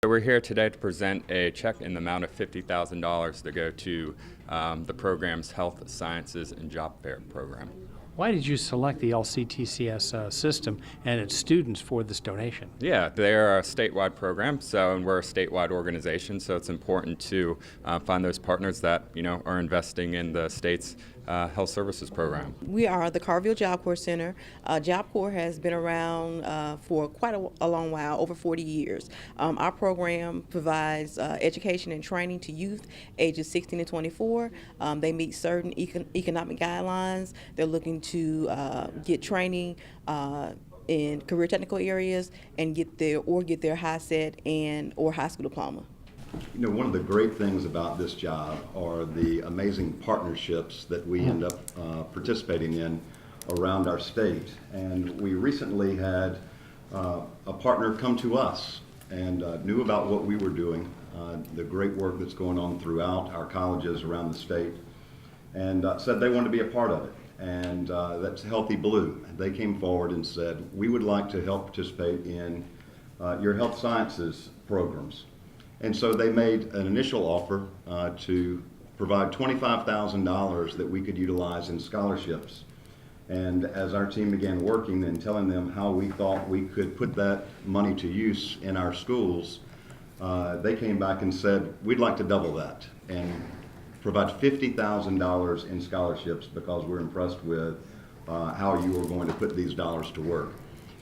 So we're here today to present a check in the amount of $50,000 to go to the program's Health Sciences and Job Fair program. Why did you select the LCTCS system and its students for this donation? Yeah, they're a statewide program, and we're a statewide organization, so it's important to find those partners that are investing in the state's health services program. We are the Carville Job Corps Center. Job Corps has been around for quite a long while, over 40 years. Our program provides education and training to youth ages 16 to 24. They meet certain economic guidelines. They're looking to get training in career technical areas and get their high set or high school diploma. One of the great things about this job are the amazing partnerships that we end up participating in around our state. And we recently had a partner come to us and knew about what we were doing, the great work that's going on throughout our colleges around the state, and said they wanted to be a part of it. And that's Healthy Blue. They came forward and said, we would like to help participate in your health sciences programs. And so they made an initial offer to provide $25,000 that we could utilize in scholarships. And as our team began working and telling them how we thought we could put that money to use in our schools, they came back and said, we'd like to double that and provide $50,000 in scholarships because we're impressed with how you are going to put these dollars to work.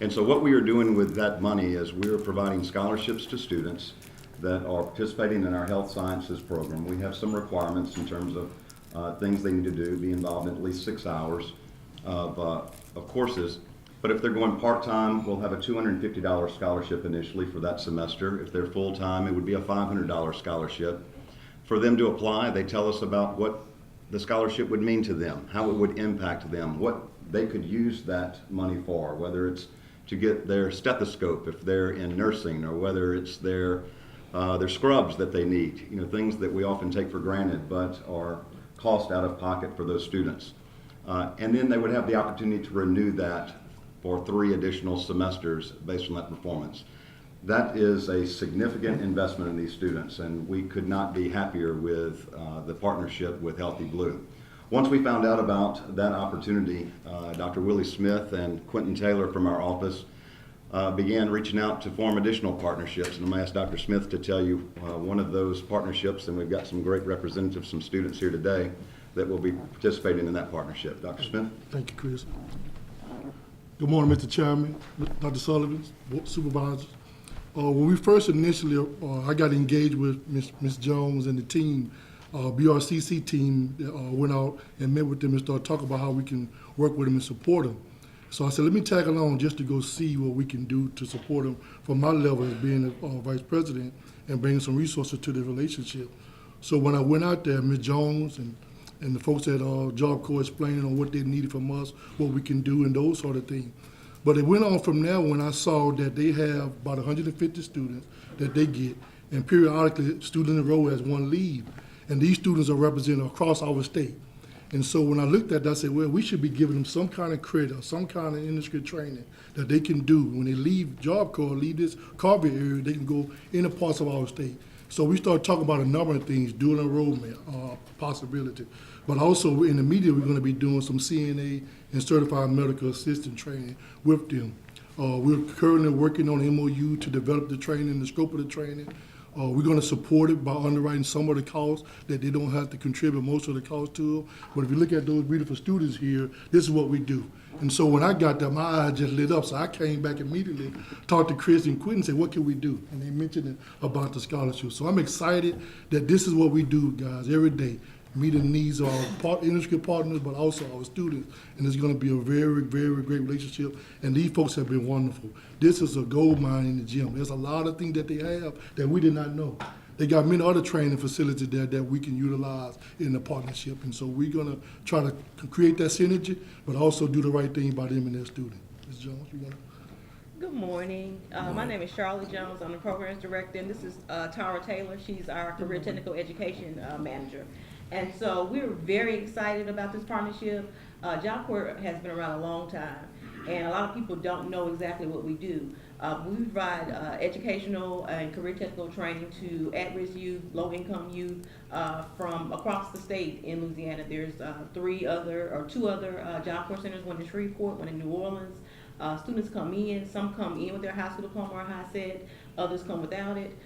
And so what we are doing with that money is we are providing scholarships to students that are participating in our health sciences program. We have some requirements in terms of things they need to do, be involved in at least 6 hours of courses. But if they're going part-time, we'll have a $250 scholarship initially for that semester. If they're full-time, it would be a $500 scholarship. For them to apply, they tell us about what the scholarship would mean to them, how it would impact them, what they could use that money for, whether it's to get their stethoscope if they're in nursing, or whether it's their scrubs that they need, things that we often take for granted but are cost out of pocket for those students. And then they would have the opportunity to renew that for 3 additional semesters based on that performance. That is a significant investment in these students, and we could not be happier with the partnership with Healthy Blue. Once we found out about that opportunity, Dr. Willie Smith and Quentin Taylor from our office began reaching out to form additional partnerships. And I'm going to ask Dr. Smith to tell you one of those partnerships, and we've got some great representatives, some students here today that will be participating in that partnership. Dr. Smith? Thank you, Chris. Good morning, Mr. Chairman, Dr. Sullivan, Supervisors. When we first initially, I got engaged with Ms. Jones and the team, BRCC team, went out and met with them and started talking about how we can work with them and support them. So I said, let me tag along just to go see what we can do to support them from my level as being a vice president and bringing some resources to the relationship. So when I went out there, Ms. Jones and the folks at Job Corps explaining on what they needed from us, what we can do and those sort of things. But it went on from there when I saw that they have about 150 students that they get, and periodically student enroll as one leave. And these students are represented across our state. And so when I looked at that, I said, well, we should be giving them some kind of credit or some kind of industry training that they can do. When they leave Job Corps, leave this Carville area, they can go into parts of our state. So we started talking about a number of things, dual enrollment possibility. But also in the media, we're going to be doing some CNA and certified medical assistant training with them. We're currently working on an MOU to develop the training, the scope of the training. We're going to support it by underwriting some of the costs that they don't have to contribute most of the cost to. But if you look at those beautiful students here, this is what we do. And so when I got there, my eyes just lit up. So I came back immediately, talked to Chris and Quentin and said, what can we do? And they mentioned about the scholarship. So I'm excited that this is what we do, guys, every day. Meeting the needs of our industry partners, but also our students. And it's going to be a very, very great relationship. And these folks have been wonderful. This is a gold mine in the gym. There's a lot of things that they have that we did not know. They got many other training facilities there that we can utilize in the partnership. And so we're going to try to create that synergy, but also do the right thing by them and their students. Ms. Jones, you want to? Good morning. My name is Charlotte Jones. I'm the programs director, and this is Tara Taylor. She's our career technical education manager. And so we're very excited about this partnership. Job Corps has been around a long time, and a lot of people don't know exactly what we do. We provide educational and career technical training to at-risk youth, low-income youth from across the state in Louisiana. There's two other Job Corps centers, one in Shreveport, one in New Orleans. Students come in, some come in with their high school diploma or high set, others come without it.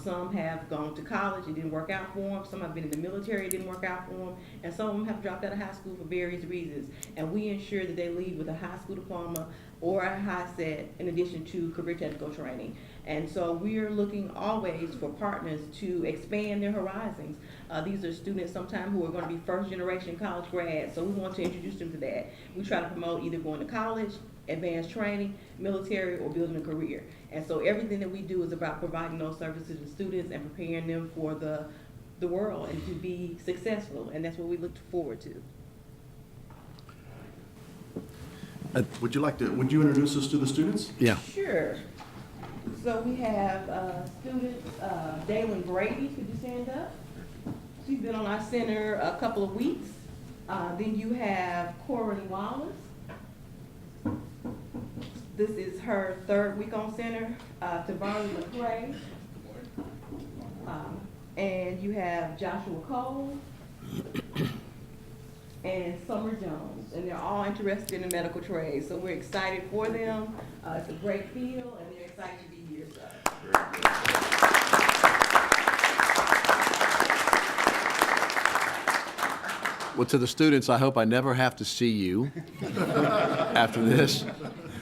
Some have gone to college, it didn't work out for them. Some have been in the military, it didn't work out for them. And some of them have dropped out of high school for various reasons. And we ensure that they leave with a high school diploma or a high set in addition to career technical training. And so we are looking always for partners to expand their horizons. These are students sometimes who are going to be first generation college grads, so we want to introduce them to that. We try to promote either going to college, advanced training, military, or building a career. And so everything that we do is about providing those services to students and preparing them for the world and to be successful, and that's what we look forward to. Would you introduce us to the students? Yeah. Sure. So we have student DAYLYN Brady. Could you stand up? She's been on our center a couple of weeks. Then you have CORRIN WALLACE. This is her third week on center. TAVARI McCRAY. And you have Joshua Cole and Summer Jones. And they're all interested in the medical trade. So we're excited for them. It's a great field, and they're excited to be here. So. Well, to the students, I hope I never have to see you after this.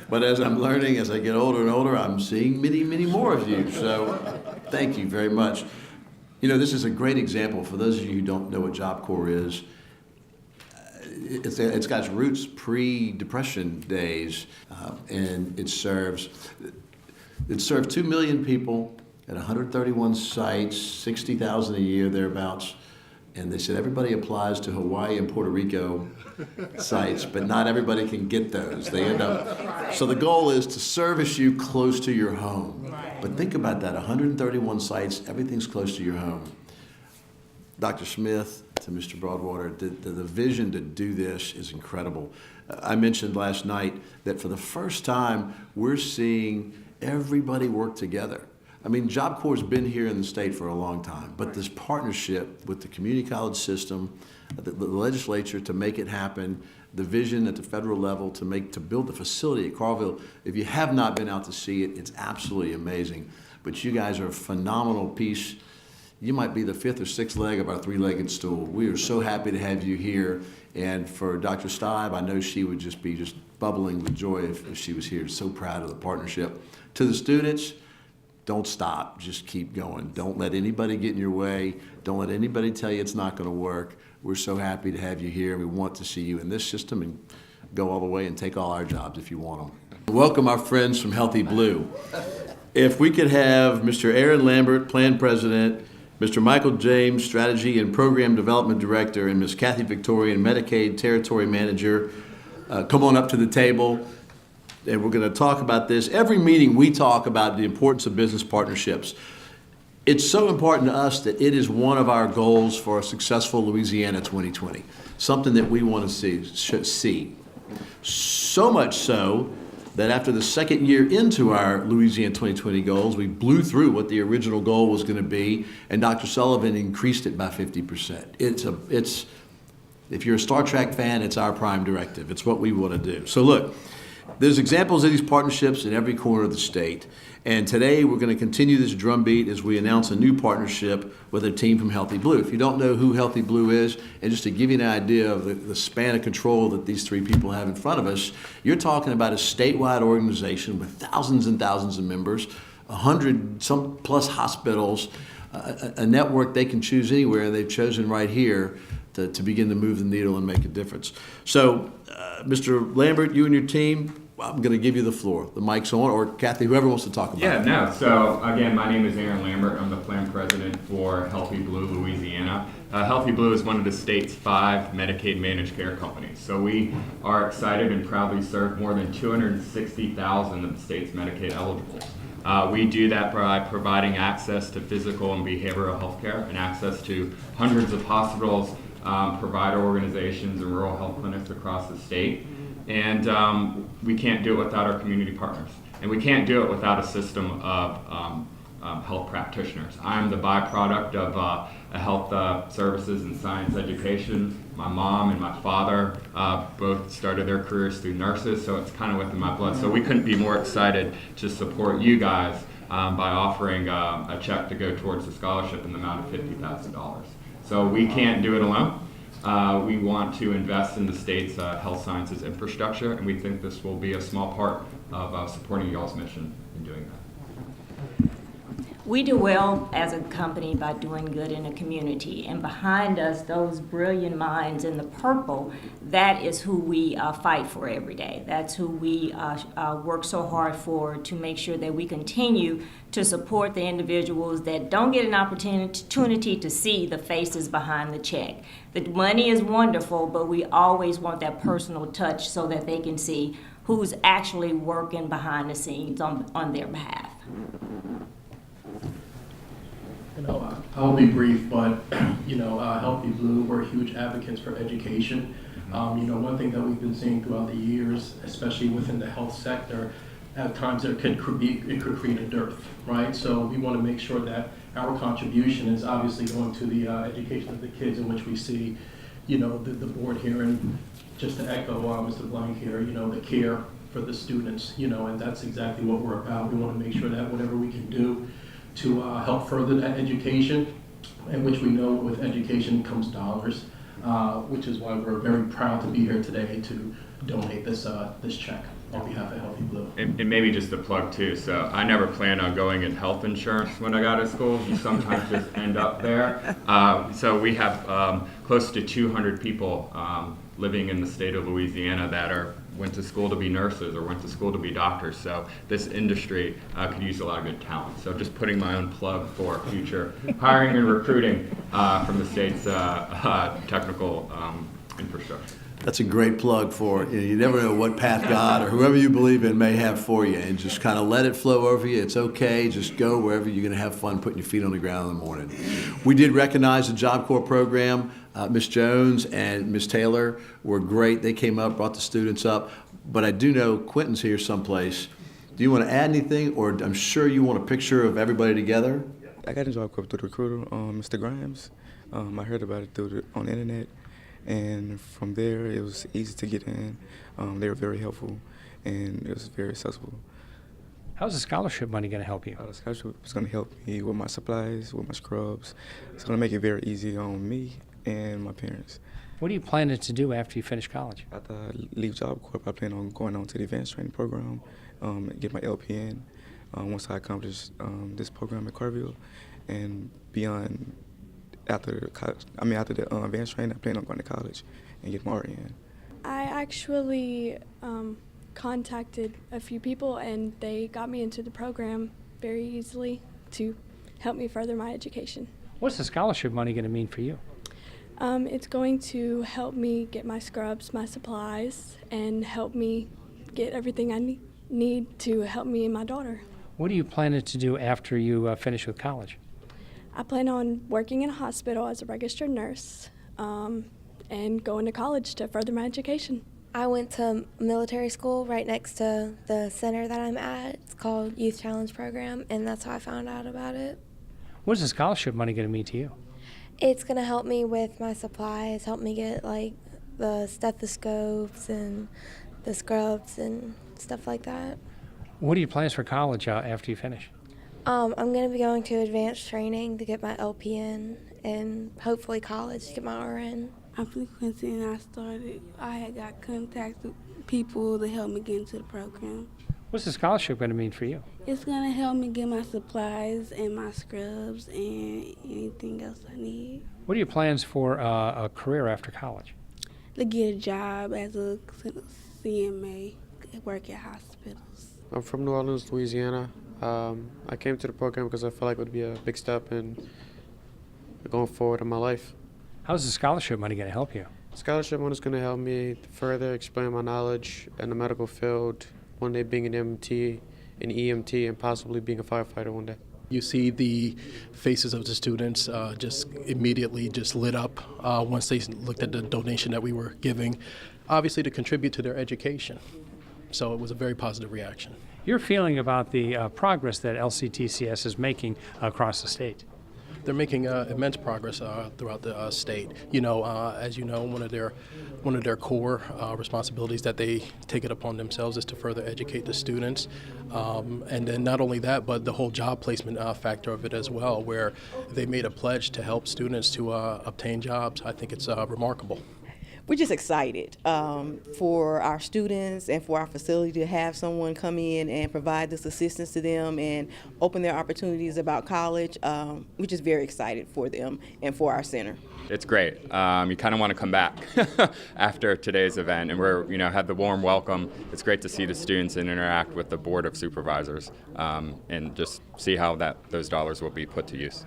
But as I'm learning, as I get older and older, I'm seeing many, many more of you. So thank you very much. You know, this is a great example for those of you who don't know what Job Corps is. It's got its roots pre-Depression days, and it serves 2 million people at 131 sites, 60,000 a year, thereabouts. And they said everybody applies to Hawaii and Puerto Rico sites, but not everybody can get those. They end up. So the goal is to service you close to your home. But think about that, 131 sites, everything's close to your home. Dr. Smith, to Mr. Broadwater, the vision to do this is incredible. I mentioned last night that for the first time, we're seeing everybody work together. I mean, Job Corps has been here in the state for a long time, but this partnership with the community college system, the legislature to make it happen, the vision at the federal level to build the facility at Carville. If you have not been out to see it, it's absolutely amazing. But you guys are a phenomenal piece. You might be the 5th or 6th leg of our 3-legged stool. We are so happy to have you here. And for Dr. Steib, I know she would just be bubbling with joy if she was here. So proud of the partnership. To the students, don't stop, just keep going. Don't let anybody get in your way. Don't let anybody tell you it's not gonna work. We're so happy to have you here. We want to see you in this system and go all the way and take all our jobs if you want them. Welcome our friends from Healthy Blue. If we could have Mr. Aaron Lambert, Plan President, Mr. Michael James, Strategy and Program Development Director, and Ms. Kathy Victorian, Medicaid Territory Manager, come on up to the table. And we're going to talk about this. Every meeting we talk about the importance of business partnerships. It's so important to us that it is one of our goals for a successful Louisiana 2020, something that we want to see. So much so that after the second year into our Louisiana 2020 goals, we blew through what the original goal was going to be, and Dr. Sullivan increased it by 50%. If you're a Star Trek fan, it's our prime directive. It's what we want to do. So look, there's examples of these partnerships in every corner of the state. And today we're going to continue this drumbeat as we announce a new partnership with a team from Healthy Blue. If you don't know who Healthy Blue is, and just to give you an idea of the span of control that these three people have in front of us, you're talking about a statewide organization with thousands and thousands of members, 100 plus hospitals, a network they can choose anywhere, and they've chosen right here to begin to move the needle and make a difference. So, Mr. Lambert, you and your team, I'm going to give you the floor. The mic's on, or Kathy, whoever wants to talk about it. Yeah, no. So again, my name is Aaron Lambert. I'm the plan president for Healthy Blue Louisiana. Healthy Blue is one of the state's 5 Medicaid managed care companies. So we are excited and proudly serve more than 260,000 of the state's Medicaid eligibles. We do that by providing access to physical and behavioral health care and access to hundreds of hospitals, provider organizations, and rural health clinics across the state. And we can't do it without our community partners. And we can't do it without a system of health practitioners. I'm the byproduct of a health services and science education. My mom and my father both started their careers through nurses, so it's kind of within my blood. So we couldn't be more excited to support you guys by offering a check to go towards the scholarship in the amount of $50,000. So we can't do it alone. We want to invest in the state's health sciences infrastructure, and we think this will be a small part of supporting y'all's mission in doing that. We do well as a company by doing good in the community, and behind us, those brilliant minds in the purple, that is who we fight for every day. That's who we work so hard for, to make sure that we continue to support the individuals that don't get an opportunity to see the faces behind the check. The money is wonderful, but we always want that personal touch so that they can see who's actually working behind the scenes on their behalf. I'll be brief, but Healthy Blue, we're huge advocates for education. One thing that we've been seeing throughout the years, especially within the health sector, at times it could create a dearth, right? So we want to make sure that our contribution is obviously going to the education of the kids, in which we see, the board here, and just to echo Mr. Blank here, the care for the students, and that's exactly what we're about. We want to make sure that whatever we can do to help further that education, and which we know with education comes dollars, which is why we're very proud to be here today to donate this check on behalf of Healthy Blue. And maybe just a plug too, so I never planned on going in health insurance when I got to school. You sometimes just end up there. So we have close to 200 people living in the state of Louisiana that went to school to be nurses or went to school to be doctors. So this industry could use a lot of good talent. So just putting my own plug for future hiring and recruiting from the state's technical infrastructure. That's a great plug for, you never know what path God or whoever you believe in may have for you, and just kind of let it flow over you. It's okay. Just go wherever you're going to have fun putting your feet on the ground in the morning. We did recognize the Job Corps program. Ms. Jones and Ms. Taylor were great. They came up, brought the students up. But I do know Quentin's here someplace. Do you want to add anything, or I'm sure you want a picture of everybody together? I got a Job Corps through the recruiter, Mr. Grimes. I heard about it on the internet. And from there, it was easy to get in. They were very helpful, and it was very accessible. How's the scholarship money going to help you? The scholarship is going to help me with my supplies, with my scrubs. It's going to make it very easy on me and my parents. What are you planning to do after you finish college? After I leave Job Corps, I plan on going on to the advanced training program, get my LPN. Once I accomplish this program at Carville, and beyond. After the advanced training, I plan on going to college and get my RN. I actually contacted a few people, and they got me into the program very easily to help me further my education. What's the scholarship money going to mean for you? It's going to help me get my scrubs, my supplies, and help me get everything I need to help me and my daughter. What are you planning to do after you finish with college? I plan on working in a hospital as a registered nurse and going to college to further my education. I went to military school right next to the center that I'm at. It's called Youth Challenge Program, and that's how I found out about it. What's the scholarship money going to mean to you? It's going to help me with my supplies, help me get like the stethoscopes and the scrubs and stuff like that. What are your plans for college after you finish? I'm going to be going to advanced training to get my LPN, and hopefully college to get my RN. I'm from DeQuincy, and I had got contact with people to help me get into the program. What's the scholarship going to mean for you? It's going to help me get my supplies and my scrubs and anything else I need. What are your plans for a career after college? To get a job as a CMA, work at hospitals. I'm from New Orleans, Louisiana. I came to the program because I felt like it would be a big step in going forward in my life. How's the scholarship money going to help you? Scholarship money is going to help me to further expand my knowledge in the medical field, one day being an MT, an EMT, and possibly being a firefighter one day. You see the faces of the students just immediately just lit up once they looked at the donation that we were giving. obviously to contribute to their education. So it was a very positive reaction. Your feeling about the progress that LCTCS is making across the state? They're making immense progress throughout the state. You know, as you know, one of their core responsibilities that they take it upon themselves is to further educate the students. And then not only that, but the whole job placement factor of it as well, where they made a pledge to help students to obtain jobs. I think it's remarkable. We're just excited for our students and for our facility to have someone come in and provide this assistance to them and open their opportunities about college. We're just very excited for them and for our center. It's great. You kind of want to come back after today's event, and we're had the warm welcome. It's great to see the students and interact with the Board of Supervisors and just see how those dollars will be put to use.